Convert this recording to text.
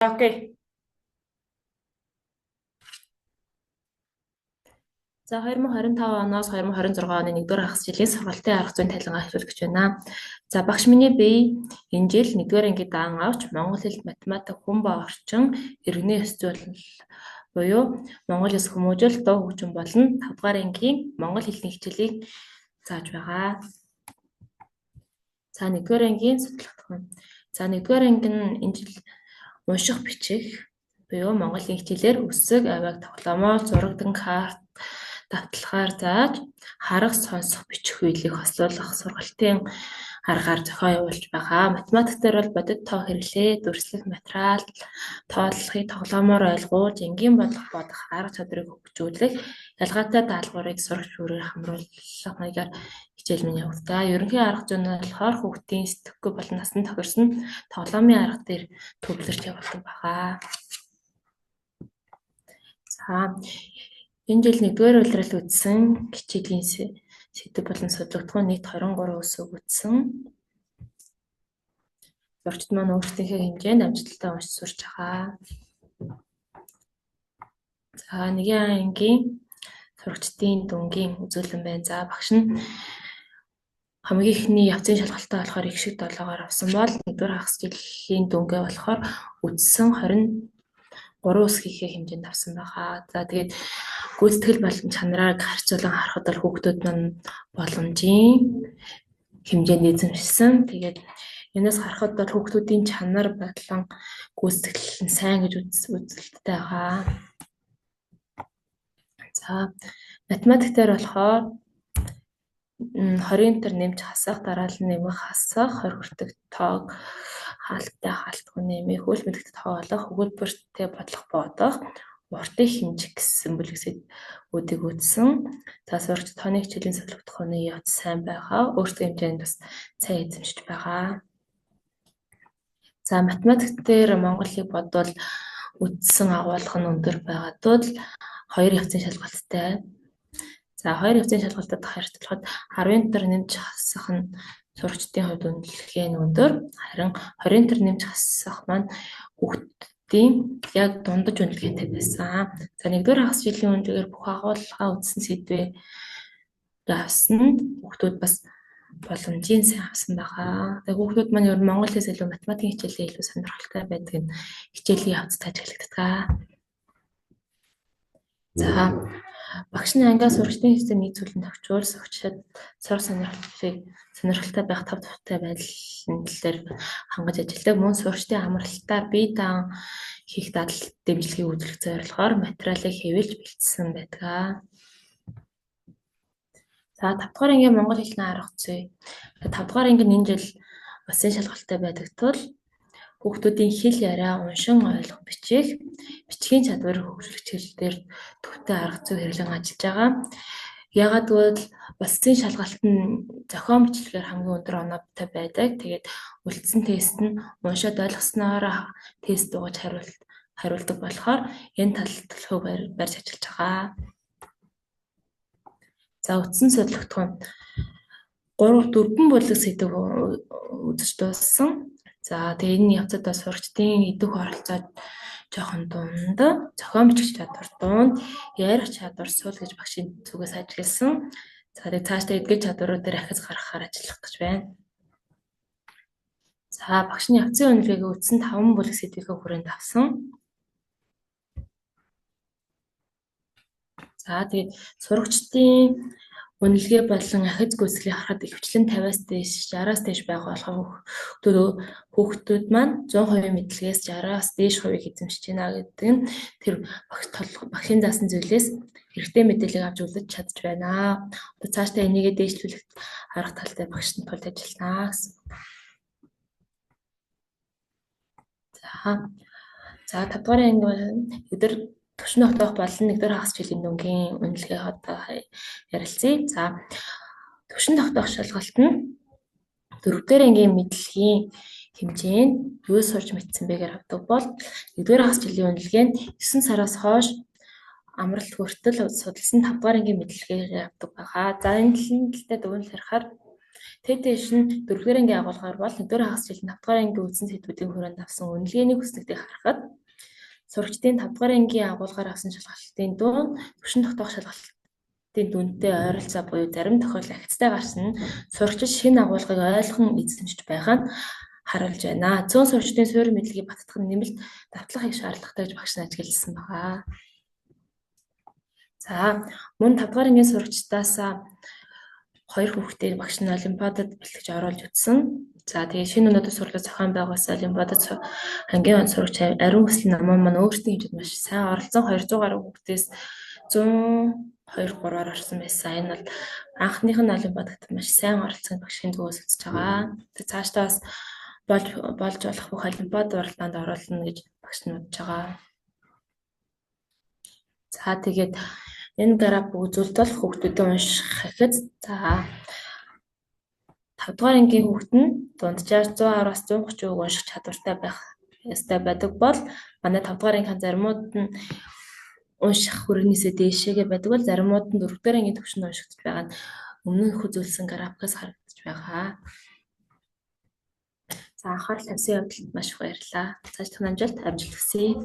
Окей. За 2025 оноос 2026 оны 1-р хагас жилийн сургалтын арга зүйн талингаа хэлүүлж байна. За багш миний бие энэ жил 1-р ангийн даан авч Монгол хэл, математик, хүн ба орчин, иргэний ёс зүйн буюу Монгол Улс хүмүүжил, дуу хөгжин болон 5-р ангийн Монгол хэлний хичээлийг зааж байгаа. За 1-р ангийн судлах. За 1-р анги нь энэ жил унших бичих буюу Монголын хичээлээр үсэг, авиаг, тоглоомоор, зурагдан, карт, давталгаар зааж харах, сонсох, бичих үйлийг хослуулах сургалтын аргаар зохион явуулж байгаа. Математик дээр бол бодит тоо хэрэглээ, дүрслэх материал, тоотлохыг тоглоомоор ойлгуулж, энгийн бодох арга чадварыг хөгжүүлэх, ялгаатай даалгаврыг сурагч бүрээр хамруулах маягаар хичээл минь явагдаа. Ерөнхий арга зүй нь болохоор хүүхдийн сэтгэхгүй болон насан туршид нь тоглоомын арга дээр төвлөрч явуулдаг байгаа. За энэ жил 1-р улирал үзсэн хичээлийн сэдэв болон судлагдсан нийт 23 өсөг үзсэн. Зурчид маань өөрсдийнхээ хэмжээнд амжилттай уншиж сурч байгаа. За 1-р ангийн сурагчдын дүнгийн үзүүлэн байна. За багш нь хамгийн ихний явцын шалгалтаа болохоор их шиг 7-оор авсан бол 1-р хагас жилийн дүнгээ болохоор үзсэн 23 ус хийхээ хэмжээнд авсан байгаа. За тэгээд гүйцэтгэл болон чанарыг харьцуулан харахад бол хүүхдүүд маань боломжийн хэмжээнд эзэмшсэн. Тэгээд энэс харахад бол хүүхдүүдийн чанар болон гүйцэтгэл нь сайн гэж үзэлттэй байгаа. За математик дээр болохоор 20-р нэмж хасах, дараалал нэмэх хасах, 20 хүртэх тоог хаалттай хаалтгүй нэмэх, хөл мэдэгдэх тоо олох, өгүүлбэртэй бодлого бодох, уртыг хэмжих гэсэн бүлэгсэд үүдийг үзсэн. За сурагч тооны хичээлийн судлагдах оны явц сайн байгаа. Өөртөө хэмжээнд бас сайн эзэмшиж байгаа. За математик дээр Монголыг бодвол үздсэн агуулга нь өндөр байгаа тул 2 явцын шалгалттай. За 2 явцын шалгалтад харьцуулахад 10-р нэмж хасах нь сурагчдын хувьд үнэлгээ нь өндөр. Харин 20-р нэмж хасах маань хүүхдийн яг дундаж үнэлгээтэй байсан. За 1-р хагас жилийн үнэлгээгээр бүх агуулгаа үзсэн сэдвээ авсан хүүхдүүд бас боломжийн сайн авсан байгаа. Тэгээ хүүхдүүд маань ер нь монгол хэлээс илүү математикийн хичээлээ илүү сонирхолтой байдаг нь хичээлийн явцтай ажиглагдаг. За багш нь ангиас сурагчдын хэсэг нэг зүйлэн тохижуул сурагчид сур сонирхолтой байх тав тухтай байдлаар хангаж ажилладаг. Мөн сурагчдын амралтаар бие даан хийх дадал дэмжлэгийг үзүүлэх зорилгоор материалыг хэвлэж бэлдсэн байдаг. За 5-р ангийн монгол хэлний арга зүй. 5-р анги энэ жил улсын шалгалттай байдаг тул хүүхдүүдийн хэл яриа, уншин ойлгох, бичгийн чадварыг хөгжүүлэх чиглэлээр төвтэй арга зүй хэрэглэн ажиллаж байгаа. Яагаад гэвэл улсын шалгалт нь зохион бичлэгээр хамгийн өндөр оноотой байдаг. Тэгээд үлдсэн тест нь уншаад ойлгосноор тест дуугаж хариулдаг болохоор энэ тал төлөвлөгөө барьж ажиллаж байгаа. За үтсэн судлагдсан 4 бүлэг сэдв үзэж дууссан. За тэгээ энэ явцад бас сурагчдын идэх оролцоо жоохон дунд, зохион бичих чадвар дунд, ярих чадвар сул гэж багшийн зүгээс ажигласан. За тэгээ цаашдаа эдгээр чадварууд дээр ахиц гаргахаар ажиллах гэж байна. За багшны явцын үнэлгээгээ үтсэн 5 бүлэг сэдвийнхээ хүрээнд авсан. За тэгээд сурагчдын үнэлгээ болон ахиц гүйцэтгэлийг харахад ихэвчлэн 50-аас дээш 60-аас дээш байгаа болохоор хүүхдүүд маань 100% мэдлэгээс 60-аас дээш хувийг эзэмшиж байна гэдэг нь тэр багшийн заасан зүйлээс хэрэгтэй мэдээлэл авч үлдэж чадж байна. Одоо цаашдаа энийгээ дээшлүүлэх арга талтай багшийн тулд ажиллана гэсэн. За 5-р анги өдөр төвшин тогтоох болон 1-р хагас жилийн дүнгийн үнэлгээ одоо ярилцъя. За төвшин тогтоох шалгалт нь 4-р ангийн мэдлэгийн хэмжээнд юу сурч мэдсэн бэгээр авдаг бол 1-р хагас жилийн үнэлгээ нь 9 сараас хойш амралт хүртэл судалсан 5-р ангийн мэдлэгээр авдаг байгаа. За энэ талтай дүгнэлт харахаар ТТШ нь 4-р ангийн агуулгаар бол 1-р хагас жилийн 5-р ангийн үндсэн сэдвүүдийн хүрээнд авсан үнэлгээний хүснэгтийг харахад сурагчдын 5-р ангийн агуулгаар авсан шалгалтын дунд түвшин тогтоох шалгалтын дүнтэй ойролцоо буюу зарим тохиолдолд агцтай гарсан нь сурагчид шинэ агуулгыг ойлгон эзэмшиж байгаа нь харуулж байна. Цөөн сурагчдын суурь мэдлэгийг баттгах нь нэмэлт давтлах их шаардлагатай гэж багш нь ажигласан байгаа. За мөн 5-р ангийн сурагчдаас 2 хүүхдээ багш нь олимпиадад бэлтгэж оруулж үзсэн. За тэгээ шинэ өнөөдөр сурлах зохион байгуулсан олимпиадад ангийн сурагч ариун хүслийн намаа маань өөрсдийн хэмжээнд маш сайн оролцсон 200 гаруй хүүхдээс 102-3-аар орсон байсан. Энэ бол анхных нь олимпиадад маш сайн оролцсон багшийн зүгээс үзэж байгаа. Тэгээ цаашдаа бас болж болох бүх олимпиад уралдаанд оруулна гэж багш нь бодож байгаа. За тэгээд энэ график үзүүлэлт хүүхдүүдэд унших гэхэд за 5-р ангийн хүүхэд нь дунджаар 110-аас 130% унших чадвартай байх ёстой байдаг бол манай 5-р ангийнхаа заримуд нь унших хүрээлэнээсээ дээшээгээ байдаг бол заримуд нь 4-р ангийн түвшинд уншигдж байгаа нь өмнөх үзүүлсэн графикаас харагдаж байгаа. За анхаарал тавьсан явдалд маш их баярлалаа. Цааш дах амжилт хүсье.